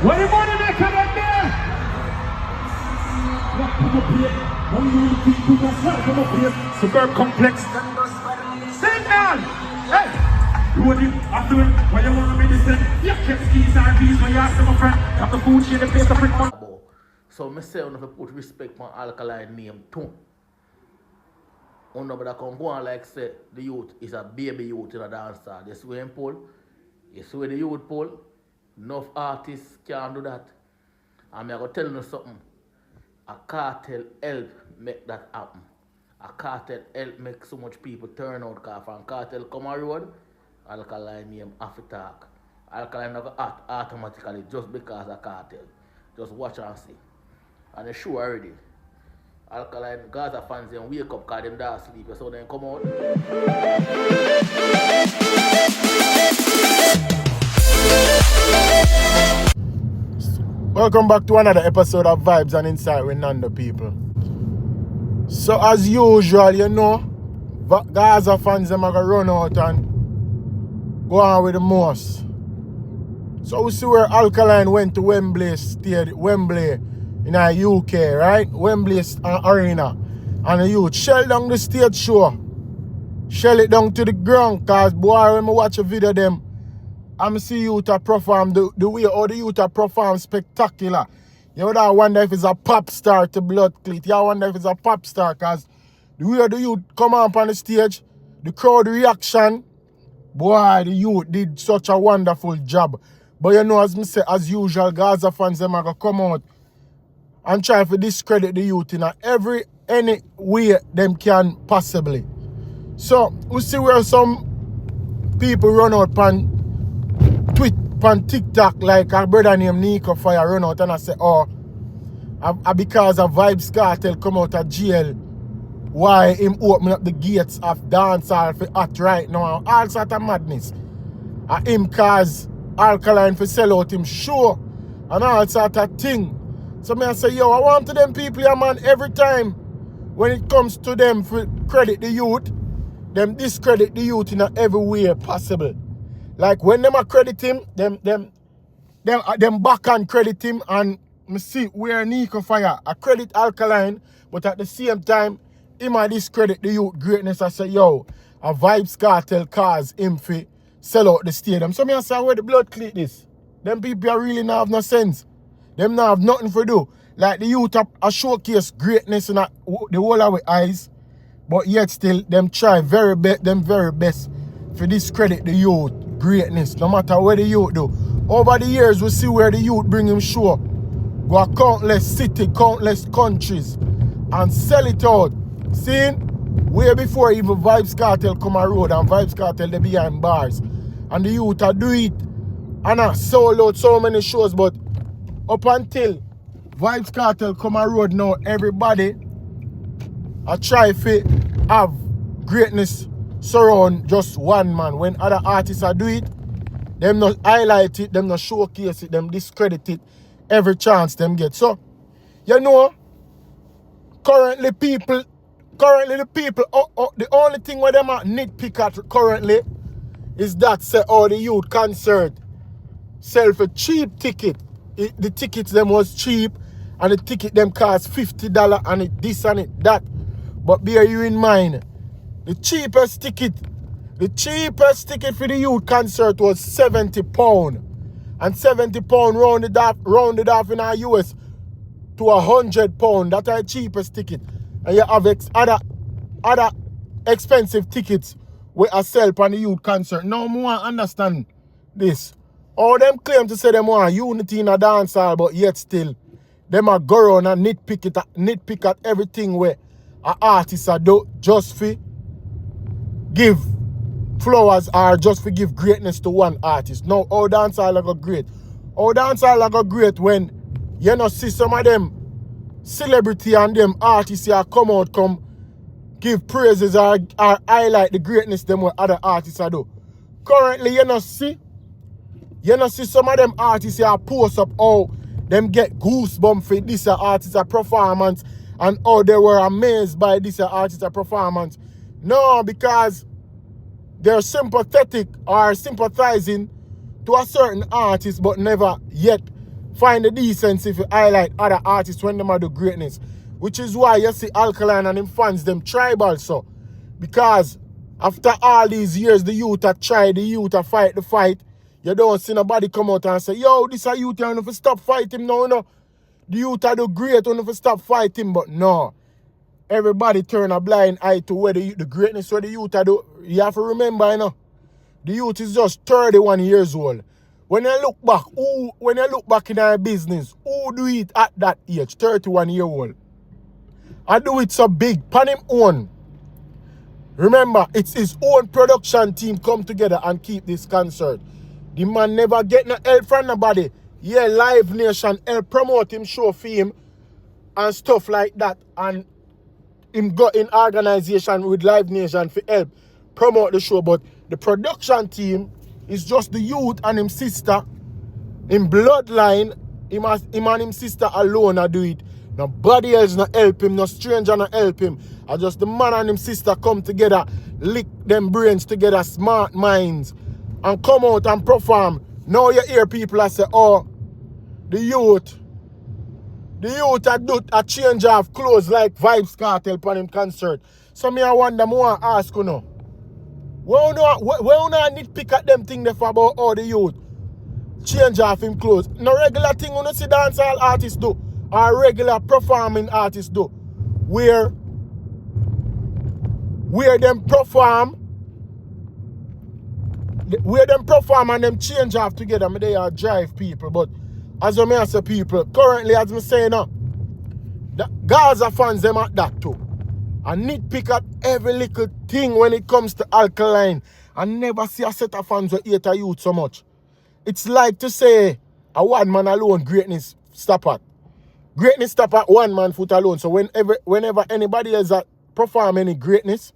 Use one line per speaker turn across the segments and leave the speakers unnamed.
What the money maker them there? What come up here? When you think to yourself, come up here. Super complex. Signal! Hey! You want it after it? When you want to be this thing? You keep skis and bees when you ask them a friend. Have the food chain, the place to print money.
So I say, I have to put respect on Alkaline name too. Nobody can go on like say the youth is a baby youth in a dancer. You see where Paul? You see where the youth Paul? Enough artists can't do that. And I'm going to tell you something. A cartel help make that happen. A cartel help make so much people turn out car from cartel come on road. Alkaline name have to talk. Alkaline never act automatically just because of cartel. Just watch and see. And they sure already. Alkaline Gaza fans them wake up because them don't sleep. So then come out.
Welcome back to another episode of Vibes and Insight with Nando people. So as usual, you know, Gaza fans them are going to run out and go on with the most. So we see where Alkaline went to Wembley in the UK, right? Wembley Arena. And the youth shell down the stage show. Shell it down to the ground. Cause boy, when I watch a video of them, I'm see youth perform the way all the youth perform spectacular. You know that I wonder if it's a pop star to blood clit. You wonder if it's a pop star cause the way the youth come up on the stage, the crowd reaction, boy, the youth did such a wonderful job. But you know, as me say, as usual, Gaza fans them are gonna come out and try to discredit the youth in any way them can possibly. So we see where some people run out on TikTok like a brother named Nico Fire run out and I say, oh, because of Vibes Cartel come out of jail, why him open up the gates of dancehall for hot right now, all sort of madness. And him cause Alkaline for sell out him show and all sort of thing. So me I say, yo, I want to them people, yeah, man, every time when it comes to them for credit the youth, them discredit the youth in every way possible. Like when them a credit him, them back and credit him and me see where Nico Fire a credit Alkaline, but at the same time, him a discredit the youth greatness. I say, yo, a Vibes Cartel cause him for sell out the stadium. So me I say, where the blood cleat this? Them people are really not have no sense. Them not have nothing to do. Like the youth a showcase greatness in the whole of our eyes, but yet still them try very best for discredit the youth greatness, no matter what the youth do. Over the years, we see where the youth bring him show. Go to countless cities, countless countries, and sell it out. See, way before even Vibes Cartel come on road and Vibes Cartel they behind bars. And the youth do it. And I sold out so many shows, but up until Vibes Cartel come on road now, everybody I try to have greatness surround just one man. When other artists do it, them not highlight it, them not showcase it, them discredit it every chance them get. So, you know, currently the people, the only thing where them are nitpick at currently is that say, oh, the youth concert sell for cheap ticket. The tickets them was cheap and the ticket them cost $50 and it this and it that. But bear you in mind, the cheapest ticket for the youth concert was £70. And £70 rounded off in our US to £100. That's the cheapest ticket. And you have other expensive tickets where I sell on the youth concert. Now I want to understand this. All them claim to say them want unity in a dancehall, but yet still, them are go around and nitpick at everything where an artist do just for give flowers or just for give greatness to one artist. Now, all dancehall are go great. All dancehall are go great when you know see some of them celebrity and them artists here come give praises or highlight the greatness them what other artists do. Currently, you know see some of them artists here post up how them get goosebumps for this artist's performance and how they were amazed by this artist's performance. No, because they're sympathetic or sympathizing to a certain artist but never yet find the decency to highlight other artists when them do greatness. Which is why you see Alkaline and them fans, them tribal so. Because after all these years, the youth have tried, the youth have fight the fight. You don't see nobody come out and say, yo, this a youth, you have to stop fighting now, no. The youth are do great, you have to stop fighting, but no. Everybody turn a blind eye to where the greatness where the youth are do. You have to remember, you know, the youth is just 31 years old. When you look back in our business, who do it at that age, 31 year old? I do it so big, pan him own. Remember, it's his own production team come together and keep this concert. The man never get no help from nobody. Yeah, Live Nation help promote him, show for him and stuff like that. And him got in organization with Live Nation for help promote the show. But the production team is just the youth and him sister. In bloodline, him and him sister alone I do it. Nobody else not help him, no stranger not help him. I just the man and him sister come together, lick them brains together, smart minds, and come out and perform. Now you hear people that say, oh, the youth do a change of clothes like Vibes Cartel for him concert. So me I wonder more ask you know. Where you not nitpick at them thing there for about all the youth change off him clothes? No regular thing you see dancehall artists do. Or regular performing artists do. Where them perform and them change off together, they are drive people. But as I say people, currently as I say now, the Gaza fans them at that too. I nitpick at every little thing when it comes to Alkaline. I never see a set of fans who hate a youth so much. It's like to say a one man alone greatness stop at. Greatness stop at one man foot alone. So whenever anybody else perform any greatness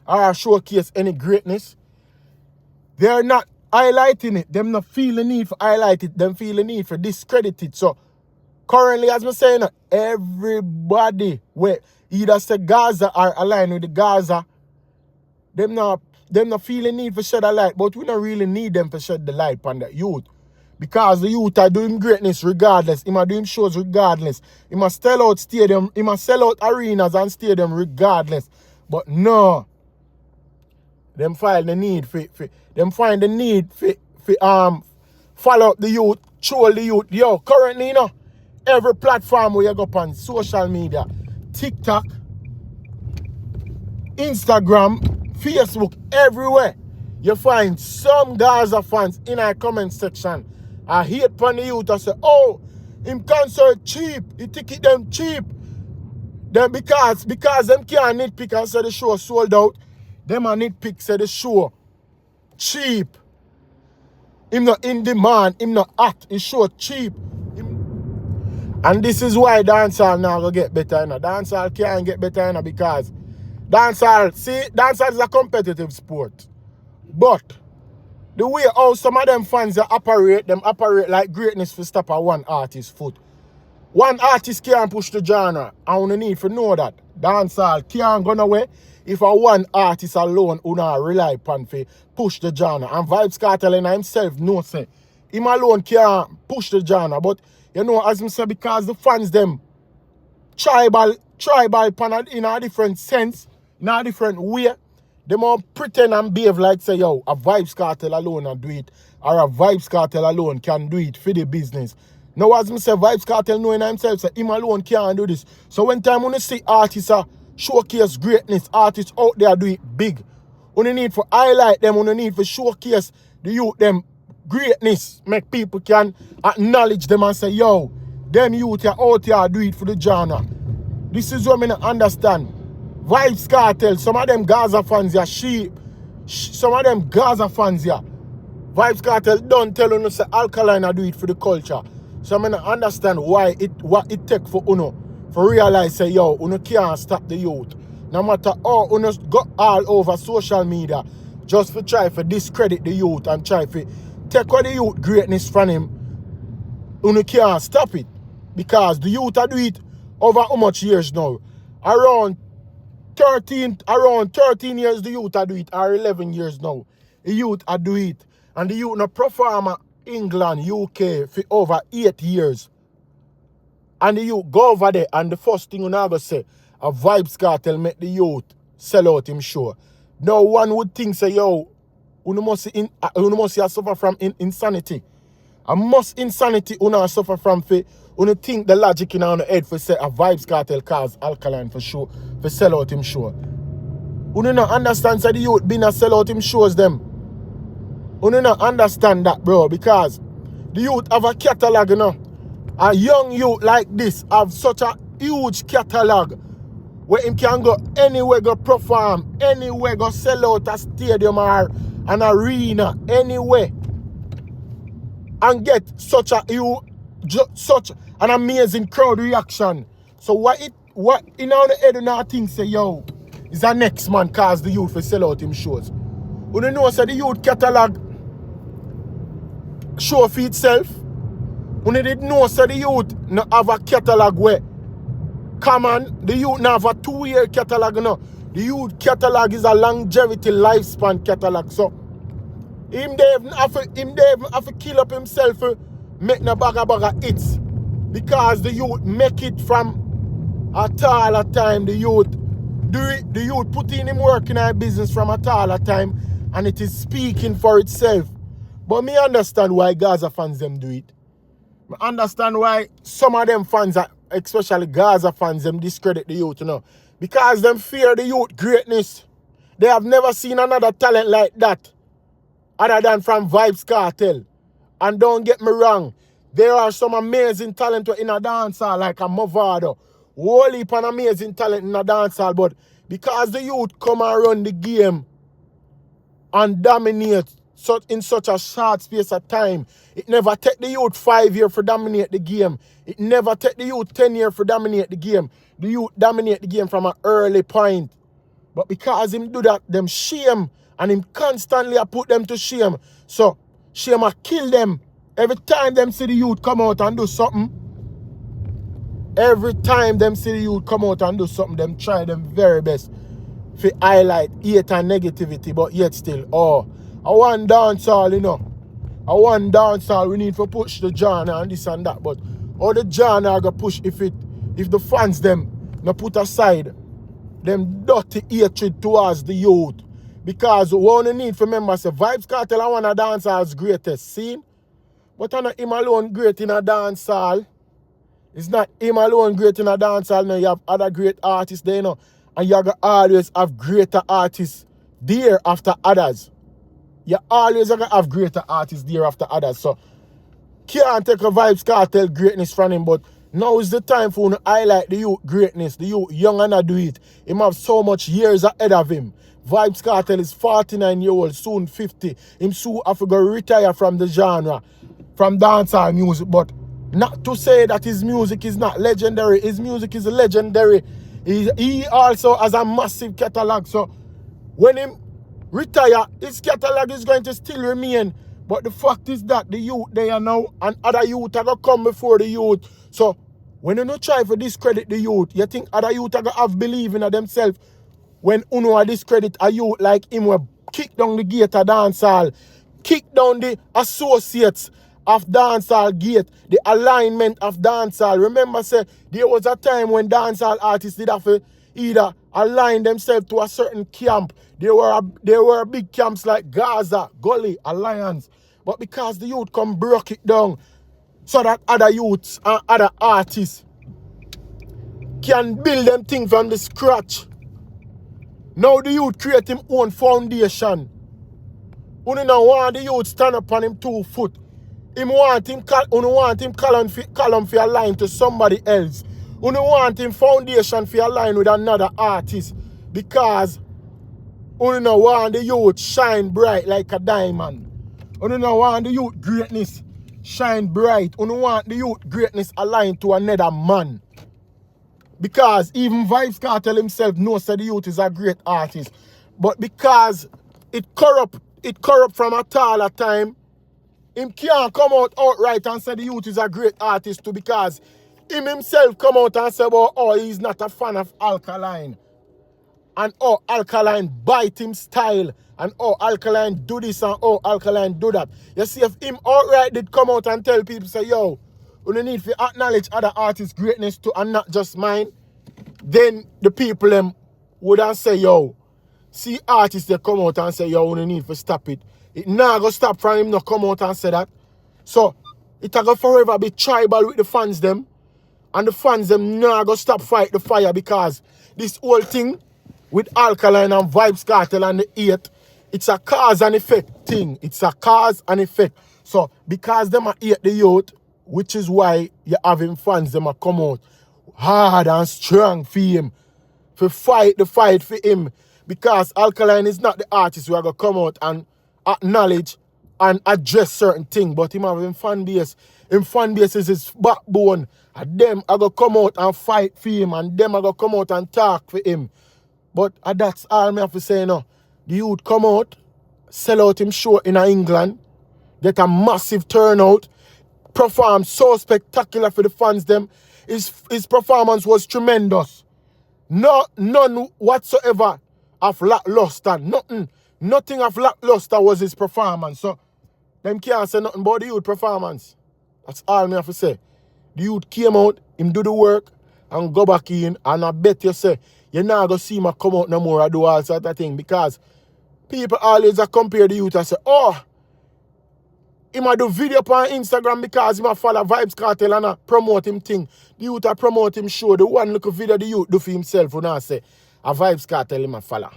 or showcase any greatness, they're not highlighting it. Them not feel the need for highlight it. Them feel the need for discredit it. So currently, as I'm saying, everybody where either say Gaza or align with the Gaza, them not feel the need for shed a light. But we don't really need them to shed the light on the youth. Because the youth are doing greatness regardless. He must doing shows regardless. He must sell out stadium. He must sell out arenas and stadium regardless. But no. Them find the need for follow up the youth, troll the youth. Yo, currently, you know, every platform where you go on social media, TikTok, Instagram, Facebook, everywhere, you find some Gaza fans in our comment section. I hate upon the youth. I say, oh, him concert cheap. He ticket them cheap. Then because them can't nitpick and say the show sold out, them a nitpick say the show cheap. Him not in demand, him not hot, his show cheap. And this is why dancehall now will get better, you know. Dancehall can't get better, you know, because dancehall is a competitive sport. But the way how some of them fans operate like greatness for stop at one artist's foot. One artist can't push the genre. I don't need to know that. Dancehall can't go nowhere if a one artist alone who not rely upon to push the genre. And Vibes Cartel and himself know say him alone can't push the genre. But you know, as I say, because the fans them tribal in a different sense, in a different way. They won't pretend and behave like say, yo, a Vibes Cartel alone can do it, or a Vibes Cartel alone can do it for the business. Now as I say, Vibes Cartel knowing himself, say him alone can't do this. So when time when you see artists showcase greatness, artists out there do it big, when you need to highlight them, when you need to showcase the youth them greatness, make people can acknowledge them and say, yo, them youth are out here do it for the genre. This is what I understand. Vibes Cartel, some of them Gaza fans are sheep. Some of them Gaza fans here. Vibes Cartel don't tell you say Alkaline do it for the culture. So I understand what it take for Uno for realize say yo, Uno can't stop the youth. No matter how Uno go all over social media just for try to discredit the youth and try to take away the youth greatness from him. Uno can't stop it. Because the youth do it over how much years now? Around 13 years the youth do it, or 11 years now. The youth do it. And the youth no perform England, UK for over 8 years. And the youth go over there and the first thing you know go say, a Vibes Cartel make the youth sell out him show. Now one would think say, yo, you must suffer from insanity. And most insanity you suffer from for you think the logic in our head for say a Vibes Cartel cause Alkaline for show, for sell out him show. You don't understand say the youth been a sell out him shows them. You don't understand that, bro, because the youth have a catalog, you know. A young youth like this have such a huge catalog where him can go anywhere, go perform, anywhere, go sell out a stadium or an arena, anywhere, and get such an amazing crowd reaction. So what in our head and our thing say, yo, is the next man cause the youth for sell out him shows. You don't know say the youth catalog show for itself. You didn't know say the youth no have a catalog where come on, the youth now have a 2-year catalog, you know. The youth catalog is a longevity lifespan catalog. So him they even have to kill up himself for make no baga hits. Because the youth make it from a taller time. The youth put in him work in our business from a taller time, and it is speaking for itself. But me understand why Gaza fans them do it. I understand why some of them fans, especially Gaza fans, them discredit the youth, you know. Because them fear the youth greatness. They have never seen another talent like that other than from Vibes Cartel. And don't get me wrong, there are some amazing talent in a dancehall like a Movado. Whole heap of amazing talent in a dancehall, but because the youth come and run the game and dominate in such a short space of time, it never take the youth 5 years for dominate the game. It never take the youth 10 years for dominate the game. The youth dominate the game from an early point. But because him do that, them shame, and him constantly put them to shame. So shame kill them. Every time them see the youth come out and do something, them try them very best to highlight hate and negativity, but yet still, I want dancehall, you know. I want dancehall, we need to push the genre and this and that. But all the genre go push if the fans them no put aside them dirty hatred towards the youth. Because we only need to remember say Vibes Cartel I want a dancehall's greatest scene. But I'm not him alone great in a dancehall. It's not him alone great in a dancehall. No, you have other great artists there, you know. And you always have greater artists there after others. You always have greater artists there after others. So, can't take a Vibes Cartel greatness from him, but now is the time for him to highlight the youth greatness. The youth young and do it. Him have so much years ahead of him. Vibes Cartel is 49 years old, soon 50. Him soon have to go retire from the genre, from dancehall music. But not to say that his music is not legendary. His music is legendary. He also has a massive catalog. So, when him retire, his catalog is going to still remain. But the fact is that the youth they are now and other youth are going to come before the youth. So when you not try to discredit the youth, you think other youth are going to have belief in themselves. When Uno discredit a youth like him will kick down the gate of dancehall, kick down the associates of dancehall gate, the alignment of dancehall. Remember say there was a time when dancehall artists did have to either align themselves to a certain camp. There were big camps like Gaza, Gully, Alliance. But because the youth come broke it down so that other youths and other artists can build them things from the scratch. Now the youth create him own foundation. You don't want the youth stand up on him 2 foot. You want him column for align to somebody else. You don't want him foundation for align with another artist. Because you don't want the youth shine bright like a diamond. You don't want the youth greatness shine bright. You don't want the youth greatness aligned to another man. Because even Vibes Cartel himself knows that the youth is a great artist. But because it corrupt from a taller time, him can't come out outright and say the youth is a great artist too, because him himself come out and say, well, he's not a fan of Alkaline. and oh, Alkaline bite him style, and oh, Alkaline do this and oh, Alkaline do that. You see, if him outright did come out and tell people, say, yo, we need to acknowledge other artists' greatness too and not just mine, then the people them wouldn't say, yo, see artists they come out and say, yo, we need to stop it. It now go stop from him not come out and say that. So, it will forever be tribal with the fans them, and the fans them now go stop fight the fire because this whole thing with Alkaline and Vibes Cartel and the 8, it's a cause and effect thing. It's a cause and effect. So, because them are 8 the youth, which is why you're having fans them are come out hard and strong for him, for fight the fight for him. Because Alkaline is not the artist who are going to come out and acknowledge and address certain things, but him having fan base. Him fan base is his backbone. And them are going to come out and fight for him, and them are going to come out and talk for him. But that's all I have to say now. The youth come out, sell out him show in England, get a massive turnout, perform so spectacular for the fans them. His performance was tremendous. None whatsoever of lackluster. Nothing of lackluster was his performance. So them can't say nothing about the youth performance. That's all I have to say. The youth came out, him do the work, and go back in, and I bet you say, you're not going to see him come out no more and do all sort of thing, because people always compare the youth and say, oh, he might do video on Instagram because he might follow Vibes Cartel and promote him thing. The youth a promote him show. The one look video the youth do for himself when I say a Vibes Cartel him a follow.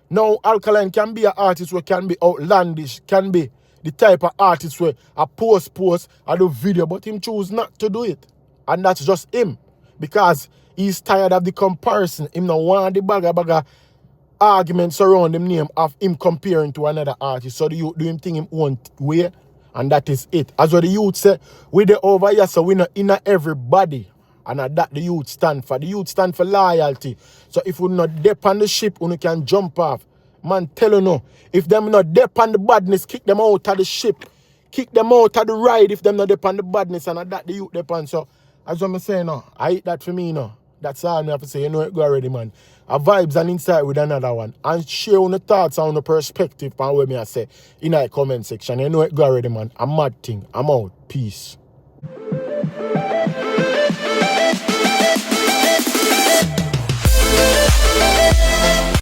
Now Alkaline can be an artist who can be outlandish, can be the type of artist where a post and do video, but him choose not to do it. And that's just him. Because he's tired of the comparison. Him no want the bagger arguments around him name of him comparing to another artist. So the youth do him thing him own way. And that is it. As what the youth say, we the over here, so we not in everybody. And that the youth stand for. The youth stand for loyalty. So if we not dip on the ship, we can jump off. Man, tell you no. If them not dip on the badness, kick them out of the ship. Kick them out of the ride if them not dip on the badness. And that the youth dip on. So, as I'm saying now, I eat that for me now. That's all I have to say. You know it go already, man. A Vibes and Insight with another one. And share on the thoughts and the perspective on what I say in the comment section. You know it go already, man. A mad thing. I'm out. Peace.